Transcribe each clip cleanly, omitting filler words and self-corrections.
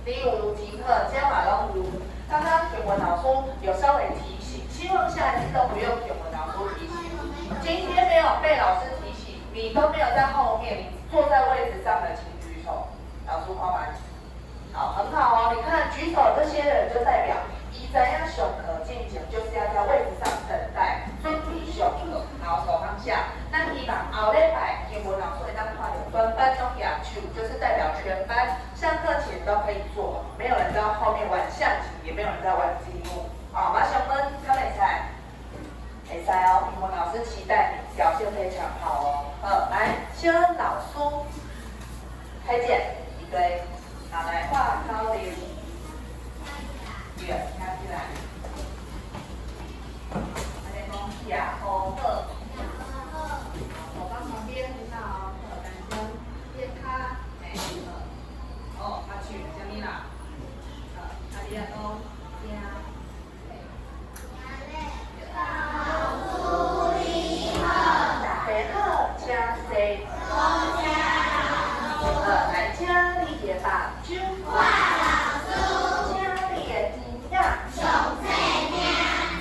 你有听课，加码拢有。刚刚语文老师有稍微提醒，希望下一次都不用语文老师提醒。今天没有被老师提醒，你都没有在后面，你坐在位置上的请举手，老师夸完。好，很好哦。你看举手这些人就代表，伊知影上课进行就是要在位置上等待，准备上课，好手放下。那希望后礼拜英文老师会当看到全班拢举手，就是代表全班上课前都可以做，没有人在后面玩象棋，也没有人在玩积木。好，马上们看会赛，会赛哦。英文老师期待你表现非常好哦。来，先老师开剪一堆。好，来画高点，对，看起来。阿咧讲下好好，手放旁边很好，男生变卡，哦，阿去什么啦？阿咧讲听，大家好，请坐。来，请你的目睭，请你的耳仔，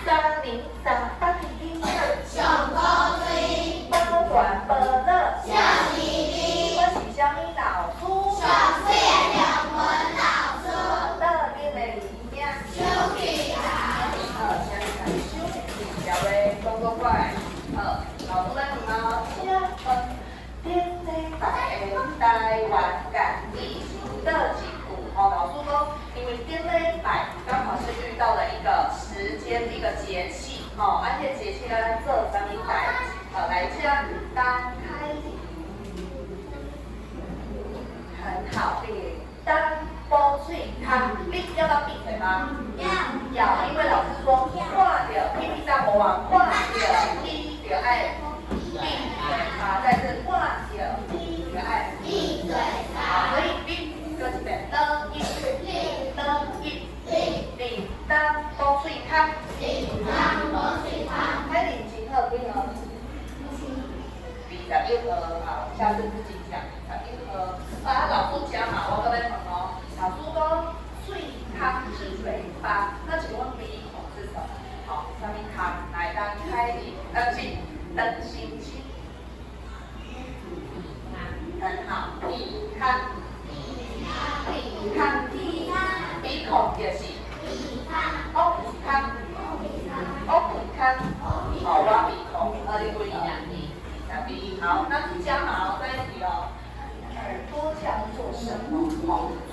三零三八的音包管不乐，我是什么老师？乐音的理念。请你看手机条的动作快。老师来问哦，点礼拜的台湾感疫情的进步，老师说，因为点礼拜刚好是遇到了一个时间，一个节气，而且节气呢做什么代志，来讲单开，很好，单波水汤，你要不要闭嘴吗？要，因为老师说，看着屁屁大魔王，看着你就爱。闭嘴啊！再次画九闭嘴，闭嘴好，所以闭就是变了一了一铃铛波水汤，还领情贺宾哦。21盒好，下次自己讲21盒。老师讲嘛，我跟你讲哦，老师说水汤是嘴巴，那请问鼻孔是什么？好，上面汤来当开闭灯心气，很好。鼻康，鼻孔就是鼻康，好，挖鼻孔，22，好，那是加码哦，在一起哦。耳朵讲做什么？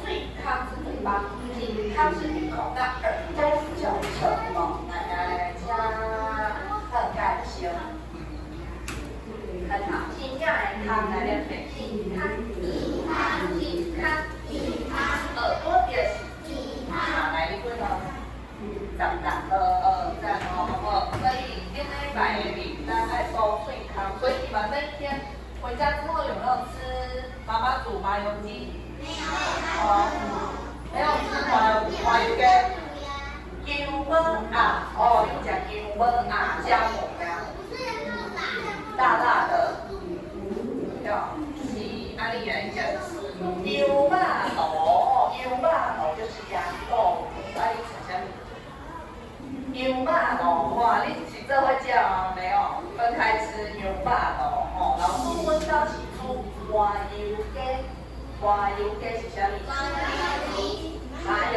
最康是嘴巴，鼻康是鼻孔，那耳朵叫什么？来加，很感谢。很好，听下来看来练背，耳朵也是，来你问哦，赞哦，所以今天摆的饼干爱收脆汤，所以你们那一天回家之后有没有吃妈妈煮麻油鸡？没有吃麻油鸡，姜母啊，你讲姜母啊，姜母呀。大大的，是安利人讲牛马头就是羊肉，安利吃什么？牛马头，哇，你是这会叫啊？没有，分开吃牛马头，老师问到起出麻油鸡是什么？麻油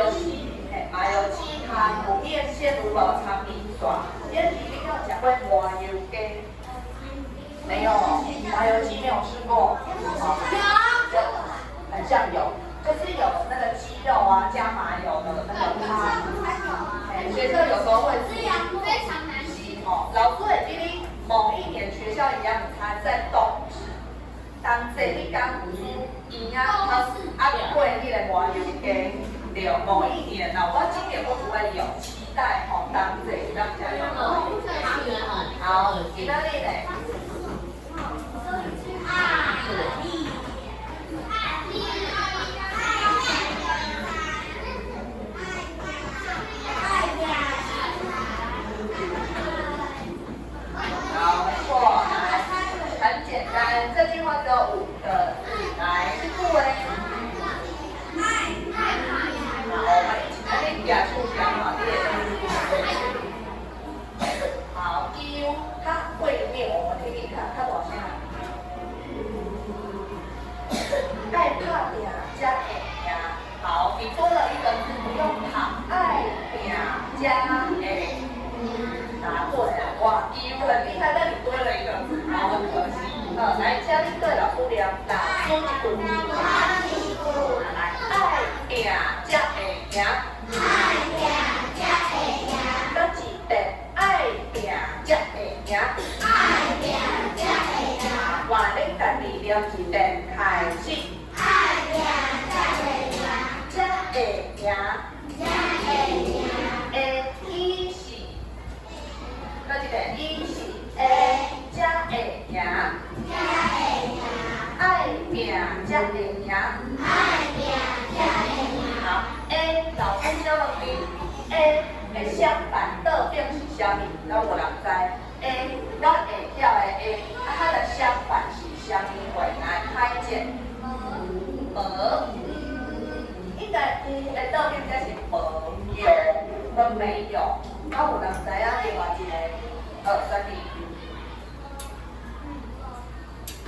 鸡汤有面线有无长米线？今天你有讲过麻油鸡？没有，麻油鸡没有吃过。有，很像有，就是有那个鸡肉啊加麻油的那个汤。学校有时候会煮。非常难吃。老师会记得某一年学校营养午餐在冬至，当这你刚有煮营养汤配迄个麻油鸡，对，某一年我今年会不会有？期待当这让加油。好，意大利嘞。好，没错，很简单，这句话只有5个字，来，是不为。赢。爱拼才会赢。咱一遍爱拼才会赢。爱拼才会赢。换恁家己念一遍开始。爱拼才会赢。才会赢。才会赢。会伊是，搁一遍伊是会才会赢。才会赢。爱拼才会赢。爱拼才会赢。好 ，A 老师教了你 A 的相反倒变是啥物？咱有人知 A 我会晓的 A， 它的相反是啥物话？来开解。无。应该的倒变应该是无有跟没有。啊，有人知影另外一个啥物？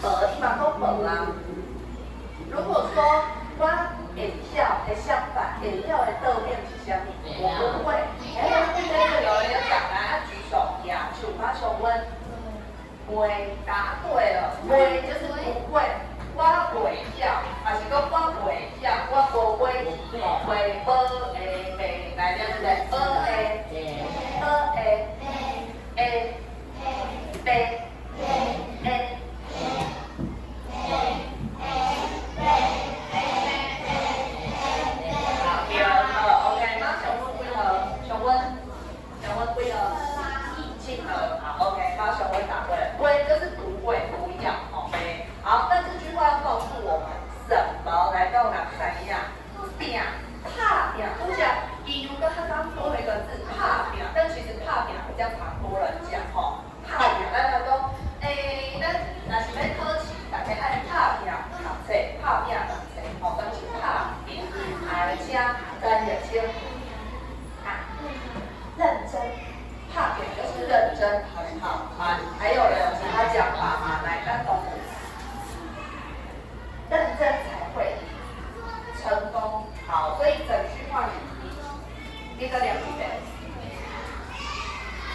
一般都无啦。如果说我会晓的相反，会晓的倒变是啥物？我不会。这个有人要讲来，举手呀，手把手问。会答对了，会就是不会。我会晓，还是讲我会晓，我无会会无会来念对不对？好，那这句话要告诉我们什么？来到哪三样？拼，拍拼，我想比如跟他刚多了一个字拍拼，但其实拍拼比较常多人讲吼，拍拼，咱来讲，咱若是要考试，大家爱拍拼读册，拍拼读册，吼，都是拍拼，而且专业性，认真，拍拼就是认真，很好啊。还有人有其他讲法吗？来，咱懂。认真才会成功。好，所以整句话你个两句呗。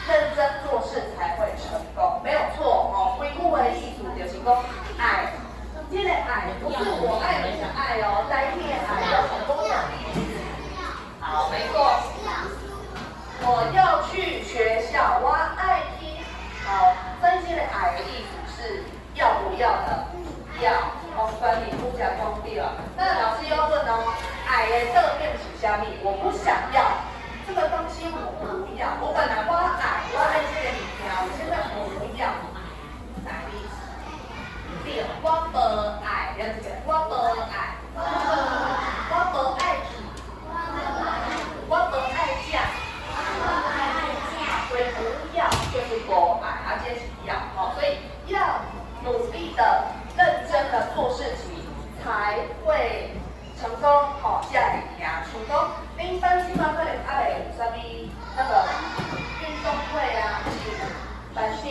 认真做事才会成功，没有错哦。回顾的意思就是讲爱，这个爱不是我爱你的爱哦，代替爱有很多种意思。好，没错。我要去学校，我爱听。好，所以这个爱的意思是要不要的，要。所以你不讲通对了。那老师要问哦，爱的倒变是啥物？我不想要这个东西，我不要。我本来我爱这个物件，我现在我不要。啥意思？对，我无爱，了解？我无爱，我无爱去，我无爱食，所以不要就是不爱，而且是要。好，所以要努力的。认真的做事情才会成功，好，才会赢。像讲，恁班即摆可能还袂有啥物那个运动会啊，班长，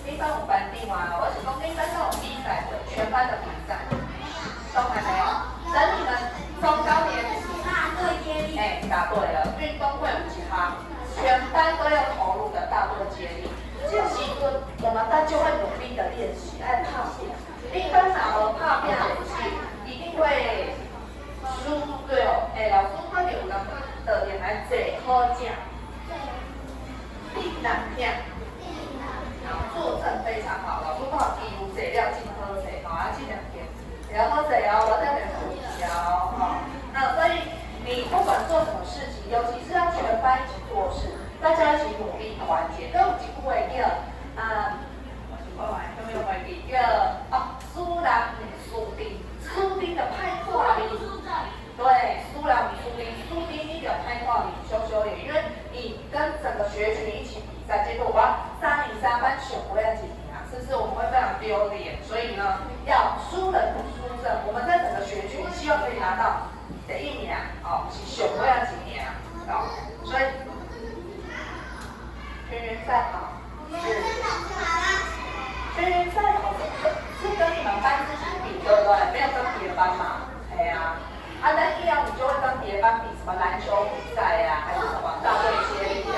恁班有班长啊？我是讲恁班都有比赛会，全班的比赛，都还没有。等你们中高年级，大队接力，答对了，运动会有其他，全班都要投入的大队接力。这时阵，我们班就会努力的练习，爱拍拼。一般哪无拍拼练习，一定会输对哦。老师可能有人特点来坐好正，必难听，坐正非常好。老师好，比如坐了进好坐，好啊，尽量点，然后坐哦，我在点呼吸哦，那所以你不管做什么事情，尤其是要全班一起做事，大家一起努力团结，都有一句话叫有没有回避？输人唔输阵，输阵就歹看面。对，输人唔输阵，输阵你就歹看面，羞羞脸，因为你跟整个学群一起比赛，结果我303班选不了几名啊，是不是我们会非常丢脸？所以呢，要输人不输阵，我们在整个学群希望可以拿到第一名，是选不了几名啊，所以全员赛好。全员赛考是跟你们班自己比，对不对？没有跟别班嘛，那一样你就会跟别班比什么篮球比赛呀，还是什么大队接力呀？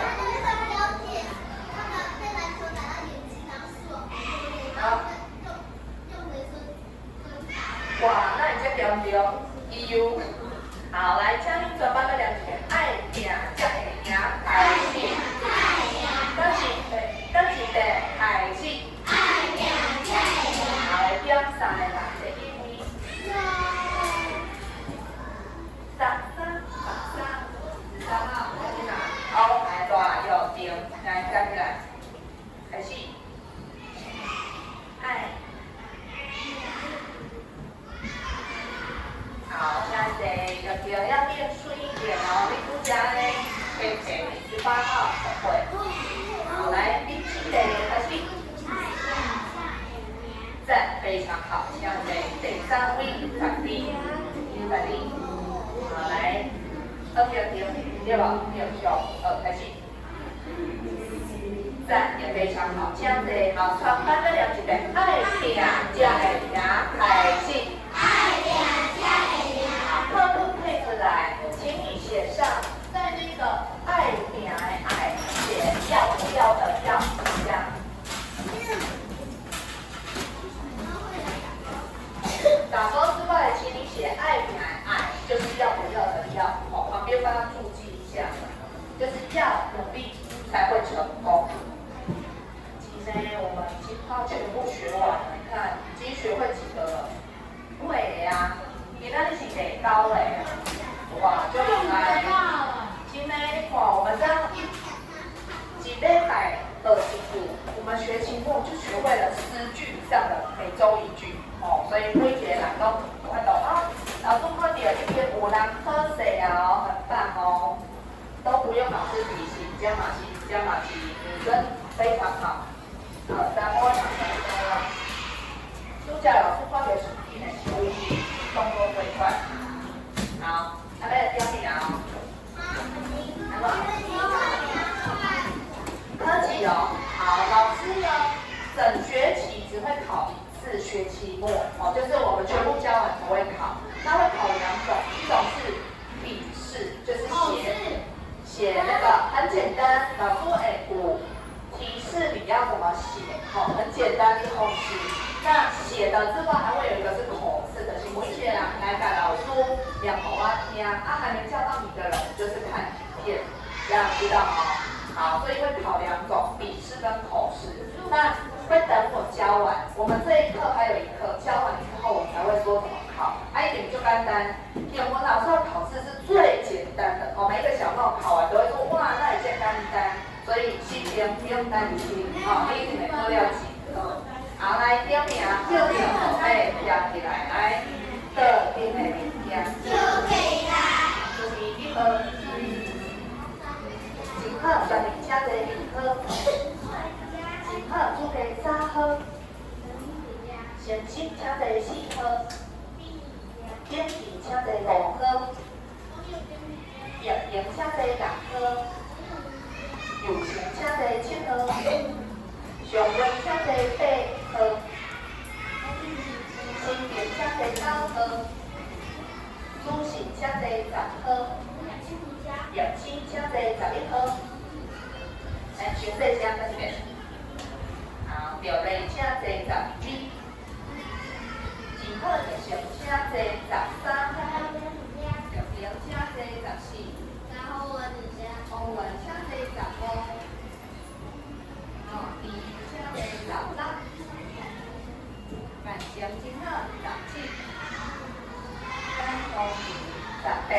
哇，那你这标标，EU，好，来，嘉义转班的停，对吧？6、9、2，开始。赞，也非常好，请坐。好，全班再念一遍，爱拼才会赢，开始。爱拼才会赢。课文配出来，请你写上，在那个爱拼的爱写要不要的要，这样。打勾之外，请你写爱拼的爱，就是要不要的要，哦，旁边帮他注记一下，就是要努力才会成功。今天我们已经快全部学完了，你看已经学会几个了？会呀，你那里是给高嘞，哇，就厉害。今天哇，我们这样几礼拜2集组，我们学期末就学会了10句以上的，每周1句哦，所以每一个人都看到啊，老师看到一篇有人考试哦，很棒哦，都不用老师提醒，加码题，女生非常好。咱我讲的主角老师发给手机的注意，动作最快。好，那边标题啊。科技哦，好，老师呢，整学期只会考1次，学期末哦，就是我们全部教完才会考。那会考2种，一种是笔试，就是写那个很简单，老师会提示你要怎么写，哦，很简单的口试。那写的之外，还会有一个是口试的，是每一个人来给老师念给我听，还没叫到你的人就是看影片，这样知道吗？好，所以会考2种，笔试跟口试。那会等我教完，我们这一课还有一课，教完之后我才会说怎么考。一点就简单，英文老师的考试是最简单的，哦，每一个小朋友考完都会说哇，那也简单。所以心情不用担心，哦，你一定会考了几科。好，来点名，叫名后背拼起来，来，特定的物件。就可以啦。就是1号，1号12请坐2号，1号主计3号，先生请坐4号，编辑请坐5号，叶莹请坐6号。友情请坐7号，上文请坐8号，新田请坐9号，主信请坐10号，叶青请坐11号。来，详细写跟一遍。好，苗丽请坐12，前号叶成请坐13号，叶玲请坐14。欧文请坐15，李请坐16，万成真好17，张公平18，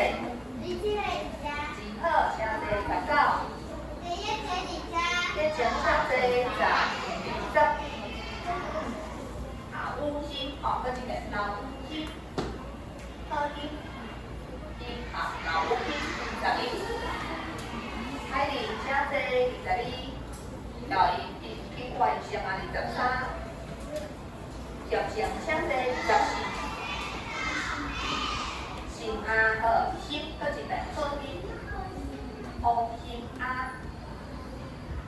志好请坐19，叶晴请坐20，好，乌心哦，搁一个老乌心，好心，好，老乌心21。海玲请坐22，廖英完成啊23，叶成请坐24，新阿好心搁一个好心，红心阿，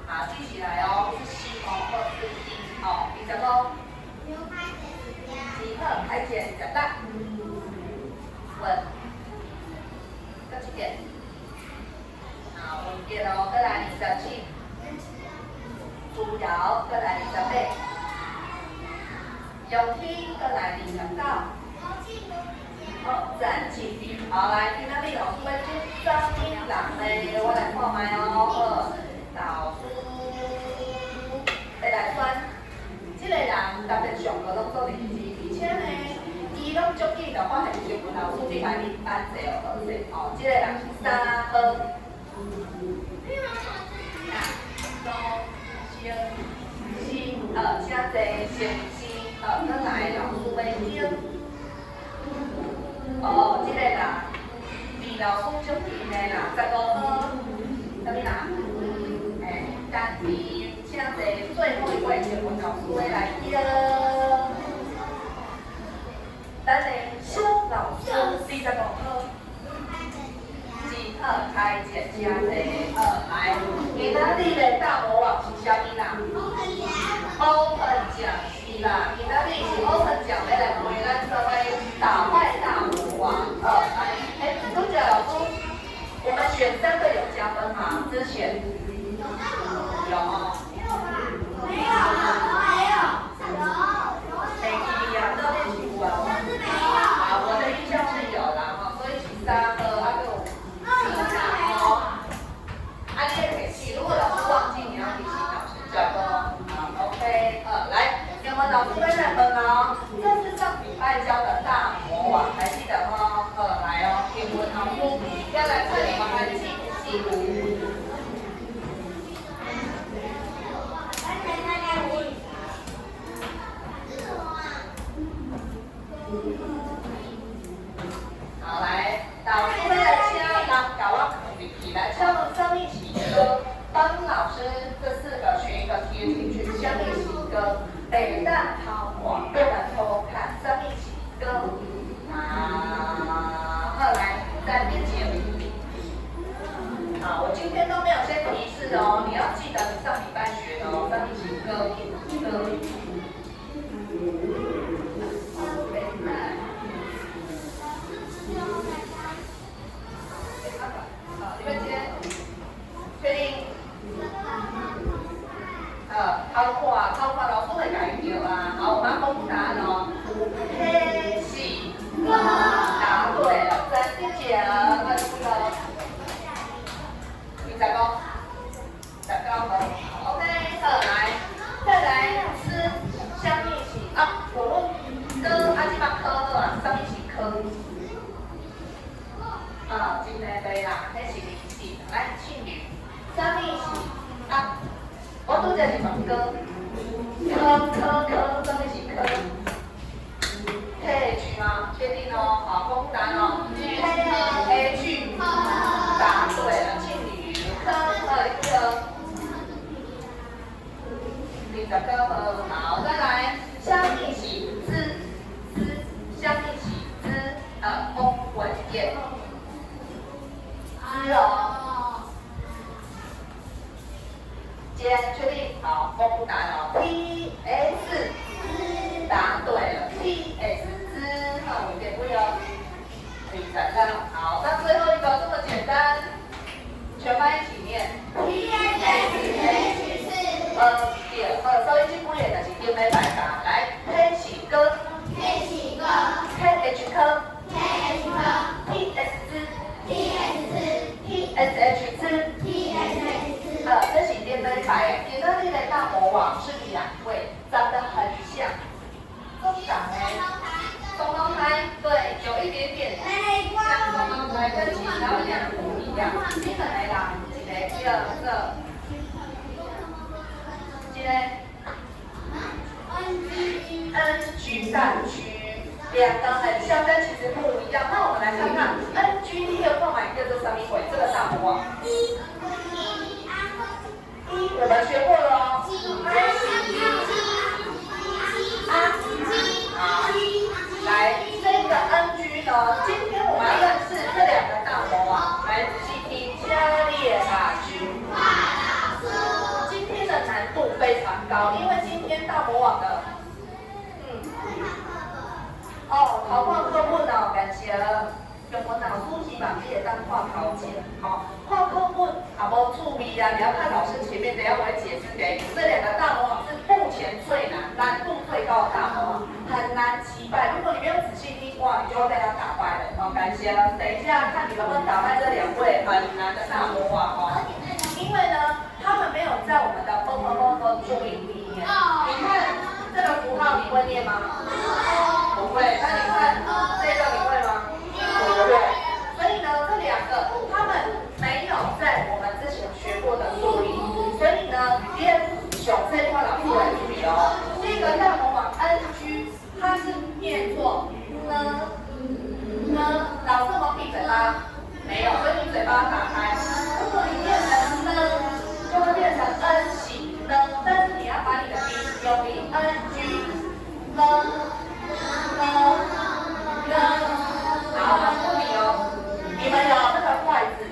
好记起来哦，是心哦，或是心哦，25，志好开前26，文，搁一个。好，文杰咯，再来27，朱瑶，再来28，永天，再来29，好，赞起笔，好来，今仔日老师要出3音人嘞，我来看卖哦，老师要来选，这个人特别上课拢做认真，而且呢，伊拢足记得发现新闻老师伫内面班坐哦，哦，这个人是3号。请坐先生，咱来老师要听。哦，这个人，李老师足近的啦，15号，啥物啦？但是请坐最后一位新闻老师要来听。咱的肖老师，45号，志开减加这来，今仔日的大魔王是啥物啦？Open 奖是啦，今仔日是 Open 奖要来陪咱各位打败大魔王。来，朱姐老师，我们选3个有加分吗？之前有。没有，还有。没记呀，这练习完了。啊，我的印象是有啦，哈，所以请3个啊就记啦，哦。啊，你也可以记，如果老师忘记，你要提醒老师转哦。好 ，OK， 来，有没有老师会认分哦？这是上礼拜教的大魔王，还记得吗？来哦，英文好书，要来看你们还记不记得？好，来，老师会来请人搞我放进去，来唱上一起歌，帮老师这4个选一个贴进去，上一起歌，北大桃花不能偷看，上一起歌，来3边解好，我今天都没有先提示哦，你要记得你上礼拜学的哦，上一起歌。你们今天确定？透过老师会改掉啊。好，我们要公布答案哦。黑喜答对了，3点奖，24个。你再讲，19分。OK， 再来吃香蜜喜啊！我问哥，阿基巴科了，香蜜喜科。真的对啦，那是零喜，来庆女，香蜜喜啊！我拄则是问哥，科，香蜜喜科。H 吗？确定哦，好，公布答案哦。H 答对了，庆女科29分，好，再来香蜜喜香蜜喜翁文燕。今天确定好，公布答案哦。PS 答对了 ，PS 我给不了，23了。好，那最后一个这么简单，全班一起念。收音机不演的，请点没白答。来，黑喜歌，KH 科，TSH 这是电灯牌，今天的大魔王是2位，长得很像，中长双胞胎，对，有一点点像双胞胎，跟其他的2个不一样。这个来啦，一个，这个NG 蛋区，2个很像，但其实不一样。那我们来看看 NG 第2个买一个这什么鬼？这个大魔王。我们学过了哦。来，这个 NG 呢，今天我们要认识这2个大魔王，来仔细听，加列塔君。今天的难度非常高，因为今天大魔王的，考看课本哦，感谢。用我脑书记把这些当画考卷，画课本也无趣味啊！你要看老师前面，等下我会解释给你。这2个大魔王是目前最难度最高的大魔王，很难击败。如果你没有仔细听，哇，你就会被他打败了。感谢。等一下看你能不能打败这2位很难的大魔王哦。因为呢，他们没有在我们的注音里面。你看这个符号，你会念吗？不会。那你看这个，你会吗？对，所以呢，这2个他们没有在我们之前学过的注音，所以呢，小这一块老师来注意哦。这个大魔王 NG， 它是念作呢，老师有没有闭嘴巴？没有，所以你嘴巴打开。如果你念成呢，就会变成 N 喜呢，但是你要把你的鼻有鼻 NG 呢。好，注意哦，你们有那个筷子，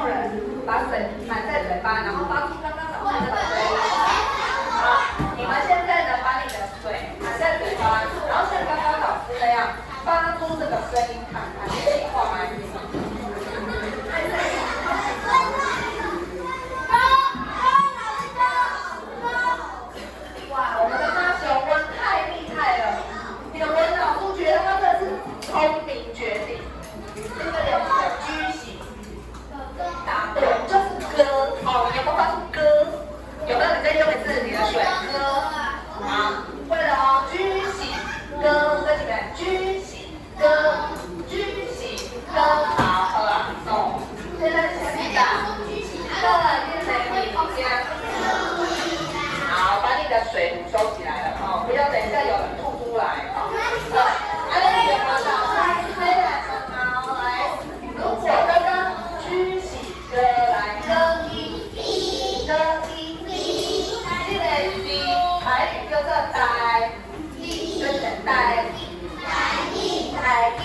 有人把水含在嘴巴，然后发出刚刚老师那个声音。好，你们现在呢，把你的水含在嘴巴，然后像刚刚老师那样发出这个声音，看看你的情况吗？哇，我们的大熊温太厉害了！你的文老师觉得他真的是聪明绝顶。这个两个句型，答对，就是歌哦。你有没有发出歌？有没有？你再用一次你的水歌。好，会了哦。句型歌，跟你们句型歌，句型歌。好，好了，走。现在前面的歌变成你家。好，把你的水壶收起来了哦，不要等一下有人吐出来哦。你有没有找到？来，如果刚刚句型歌来歌一，歌一，这个是台语叫做台，就是台一，台一，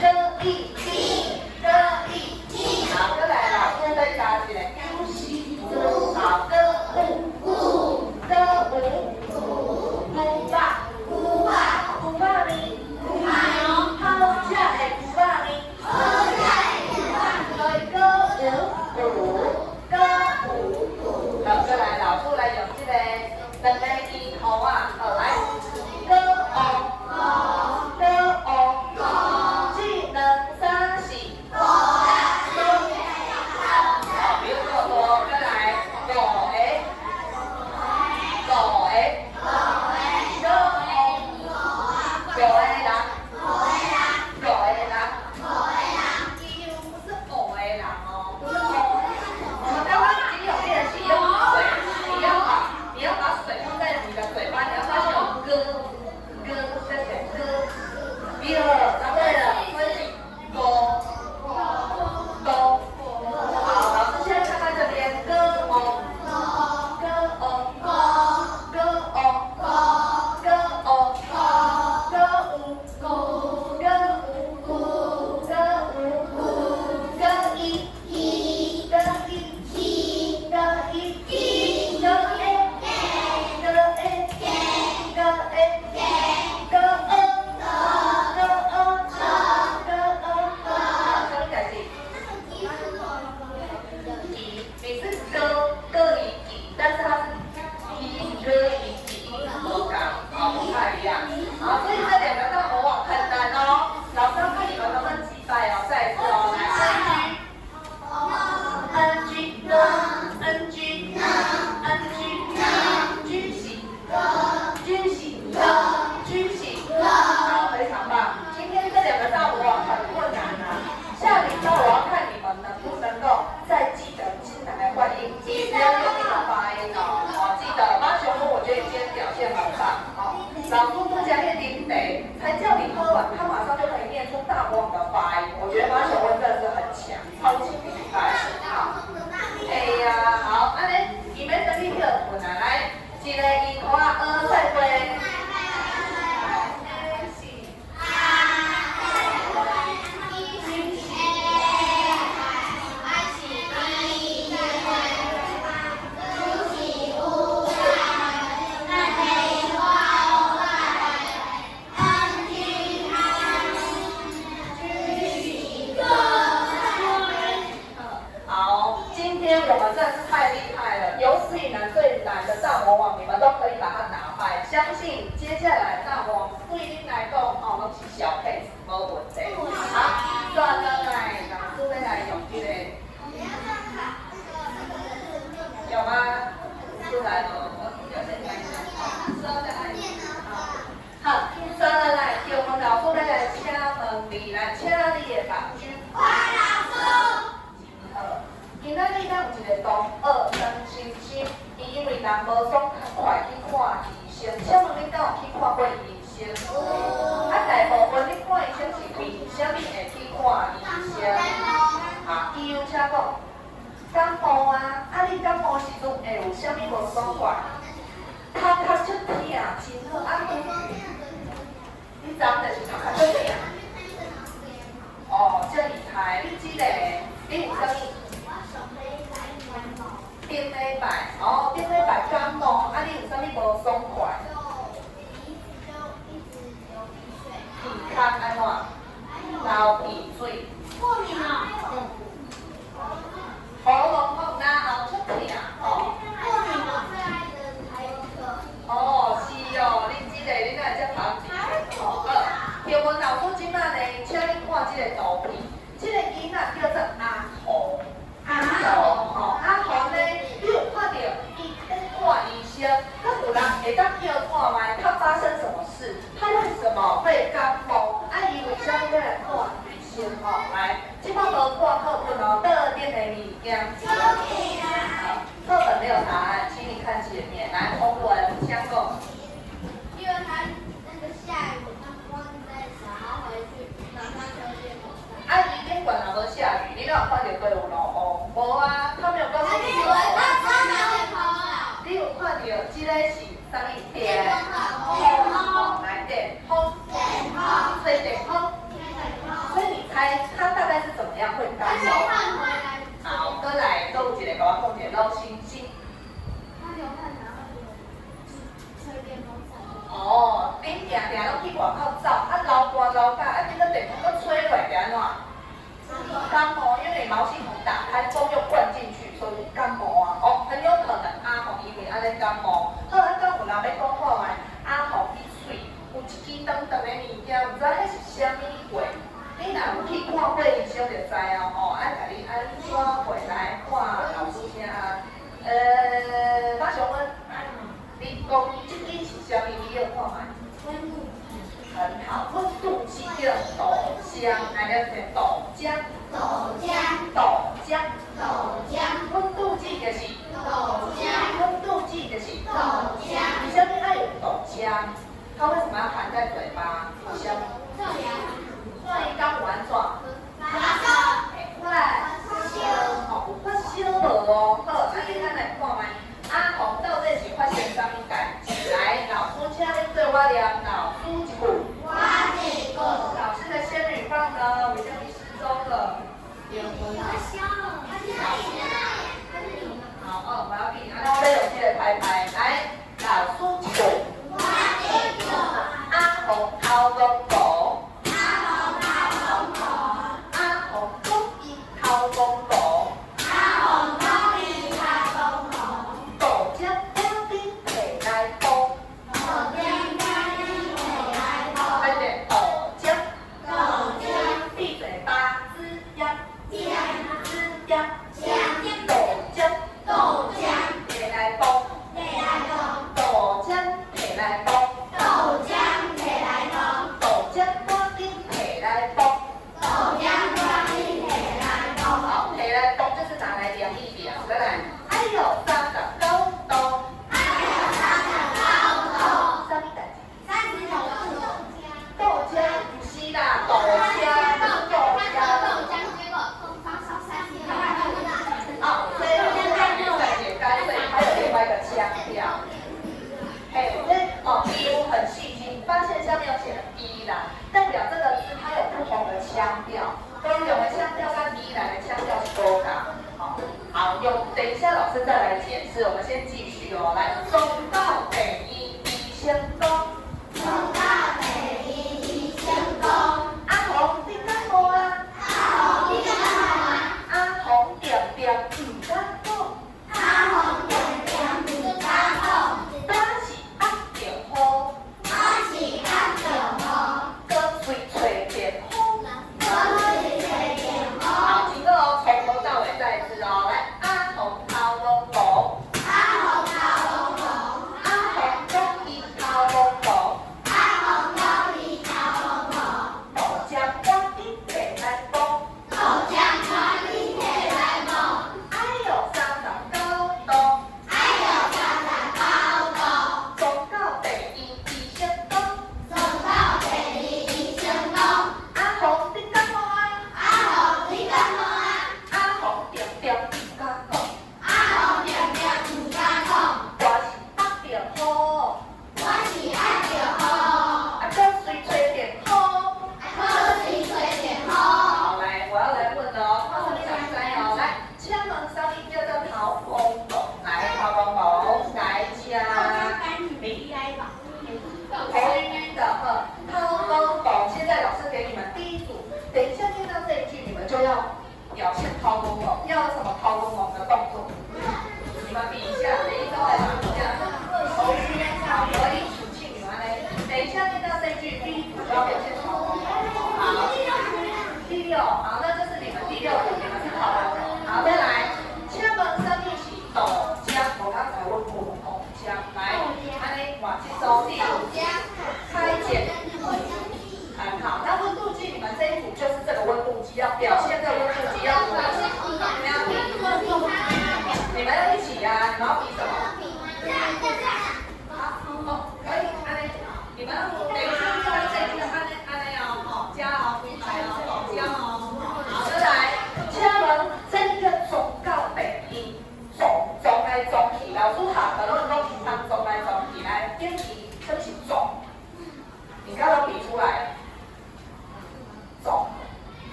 歌一，歌一。好，再来老师再加一个句型，好，歌五，歌五，五吧，五吧咪。好食的牛肉面，来歌五，好，再来老师来用这个两个字头啊，来歌哦，一两三四，比如说再来五个人。老师不加念丁得，才叫你喝完，他马上就可以念出大王的发音。我觉得马小文真的是很强，超级厉害。好，哎呀，好，安尼，你们等你跳舞来，来，一个一拖二再会。我们真的是太厉害了，有史以来最难的大魔王，你们都可以把它打败。相信接下来大魔王对你来讲，哦，都是小 case， 没问题。好，抓过来，老师再来用这个，有吗？出来了，抓来，好，抓来，叫我们老师再来请问你来，请你的房间。花老师。今仔日咱有一个同学张星星，伊因为人无爽，较快去看医生。请问你敢有去看过医生？大部分你看医生是为虾米会去看医生？医生请讲，感冒啊，你感冒时阵会有虾米无爽快？头壳出痛，真好，你昨就是头壳出痛。哦，这厉害，你这个。你有啥物？顶礼拜，哦，顶礼拜感冒，啊，你有啥物无爽快？鼻腔安怎？流鼻水。过敏了。喉咙痛，然后出痛，哦。过敏了，最爱的还有一个。哦，是哦，恁这个恁哪会遮跑几圈？哦，好。叶文老师今仔呢，请你看这个图片，这个囡仔叫做阿红。阿红，哦，阿红呢，你有看到伊去看医生，那有人会当叫看卖，他发生什么事？他为什么会感冒？啊，伊为啥要来看医生？哦，来，这摆无看课本哦，倒顶的物件。课本没有答案，请你看前面。来，洪文，请讲。因为他那个下雨，他忘记带伞，然后回去早上就变风扇。啊，伊顶管若无下雨，你哪有看到过有落雨？无啊，他没有告诉你有。你有看到这个是啥物电？风，来电风，所以电风。所以你猜它大概是怎么样会感冒？好，再来，都有一个甲我讲一个老星星。他流汗，然后就吹电风扇。哦，恁定定拢去外口走，啊流汗流甲，啊结果电风搁吹落来，变安怎？感冒，因为毛细孔打开，风又灌进去，所以感冒啊。哦，很有可能阿红因为安尼感冒。好，啊，敢有人要讲看卖，阿红伊喙有一支长长的物件，毋知迄是啥物货。你若有去看过医生就知哦。哦，爱甲你安怎回来看老师听啊？马上问，你讲这支是啥物？你要看卖？温度。很好，温度计叫豆浆，来了解豆浆。豆浆。豆浆。豆浆。温度计就是。豆浆。温度计就是。豆浆。为什么要有豆浆？它为什么要含在嘴巴？为什么？这样。所以刚完转。发烧。快。哦，有发烧无哦？好，啊，你咱来看卖。阿红到底是发生啥物代志？来，老师请你做我念老师一句。老师的仙女棒呢？为什么失踪了？好，哦，不要紧，啊，咱要用这个拍拍。来，老师一句。阿红头公公。阿红公伊头公公。豆浆冰冰摕来煲。快点，豆浆。闭嘴巴，吱呀，吱呀。豆浆。摕来煲。豆浆摕来煲。豆浆冰冰摕来煲。好，摕来煲就是拿来量一量，再来。还有39度。啥物代志？豆浆不是啦，豆浆。啊，所以我们在解干脆还有另外一个腔调。哦，你很细心，发现下面有写了依然，代表这个字它有不同的腔调，高雄的腔调跟依然的腔调是不同的。好，等一下老师再来解释，我们先继续哦。来，中到北一先锋。阿红，你感冒啊？阿红点点唔感冒。打是压着雨，搁嘴吹电风。好，几个哦，从头到尾再一次哦。来，阿红头龙龙。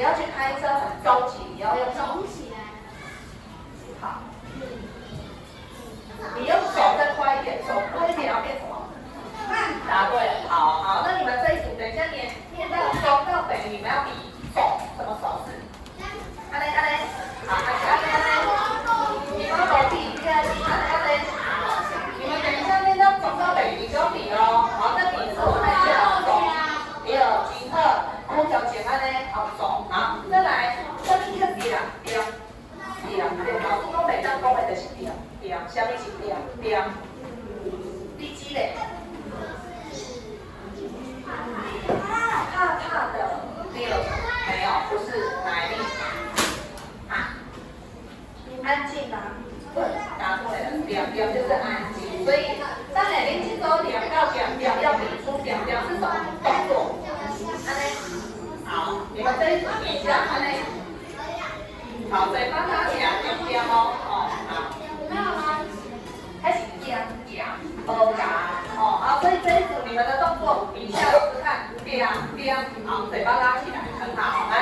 你要去开车很着急，你要用什么？肿起来。好，你用手再快一点，手快一点要变什么？答对了，好，那你们这一组等一下念到中到北，你们要比手，什么手势？安嘞，好，安嘞，你们手比，安嘞，你们等一下念到中到北，你就比哦，好，那比是我们先中，第二，金二，空调前安嘞，好中，好，再来，下面一个点，老师讲每当讲的就是点，下面是点，第几嘞？怕的第二个没有，不是哪一啊？安静吗？对，答对了，点就是安静。所以当你去走点到点要比出点是什么动作？安内，好，你们这一组比一下安内。好，嘴巴拉起来点哦，好。没有吗？开始波嘎，好，所以这一组你们的动作比一下试试看，好，嘴巴拉起来，很好，来，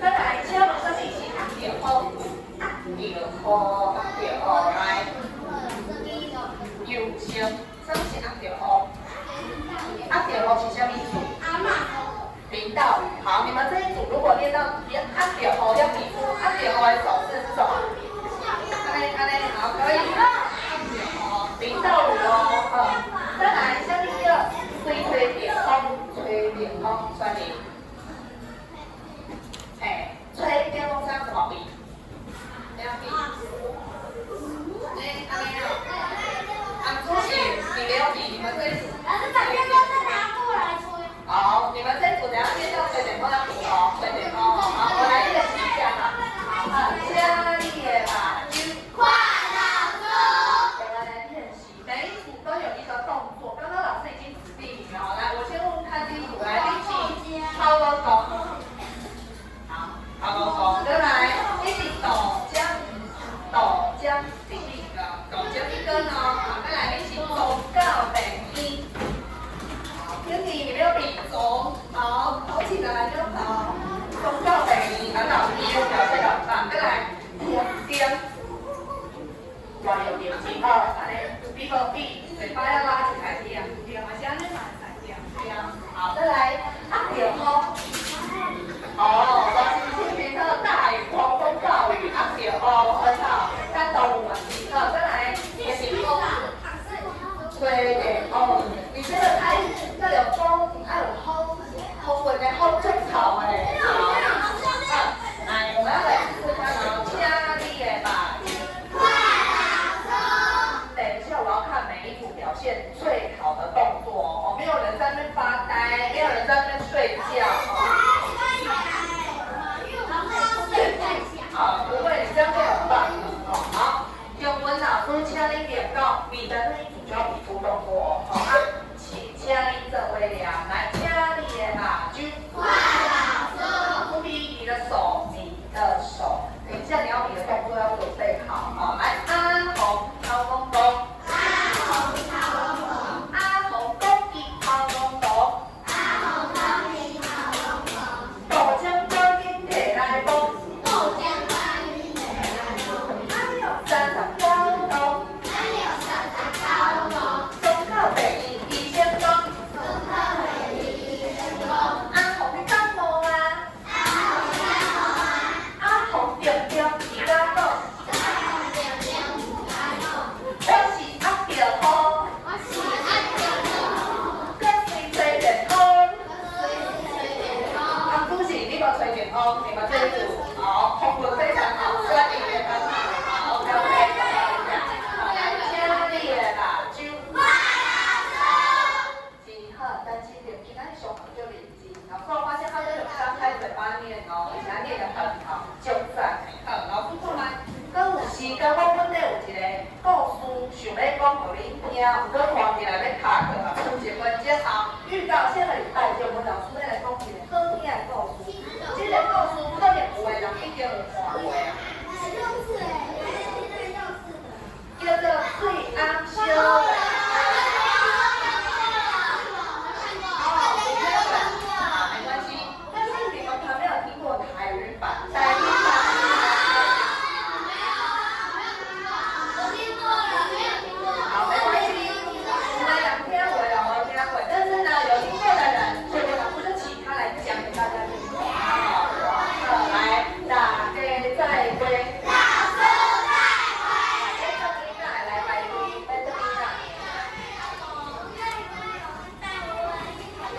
再来，敲门声一起点后，来，右声，声是点后，点后是什么意思？领导语，好，你们这一组如果练到点后要比出点后的手势是什么？安内，好，可以。领导语哦，再来下面一个吹点风，算你，吹电风扇怎么比？这样比。出席，你没有比，你们这一组。老师把电风扇拿过来吹。好，你们这一组等下练到吹点风要比哦，吹点风哦，好，我来练习一下哈。家里的把军。每一组都有一个动作，刚刚老师已经指定你了。来，我先问问看第一组，来，一起抛个手，好，抛个手，再来，一起抖江，第一个抖江一根哦，好，再来一起走到北一，好，天你没有比走，好，跑起来就好，走到北一，很好，第一个表现得很棒，再来，点。要有点劲哦，安尼，比个比，嘴巴要拉起来，而且安尼嘛会好，再来，点哦，老师今天的大雨狂风暴雨，点哦，很好，看到我们，好，再来，点风，吹点哦，你这个太要有风，还有风稳的风正好哎，好，来，我们要来试试看哦，家里的吧。我要看每一组表现最好的动作哦，没有人在那边发呆，没有人在那边睡觉哦。不会，你这样会很棒哦。好，用温老师请你点到你的那一组就要比出动作哦。好，请请你这位俩来，请你的马军。不比你的手，等一下你要比的动作要准备好哦。来，安红，超公公。你们这一组好，控制非常好，酸饮也很好，好 ，OK， 好，来，家里的蜡烛，真好，但是点今天上课就认真，老师我发现他都有张开嘴巴念哦，而且他念得很好，就赞。好，老师看来，搁有时间我本来有一个故事想要讲给恁听，不过看起来要卡课，剩1分钟后预告先。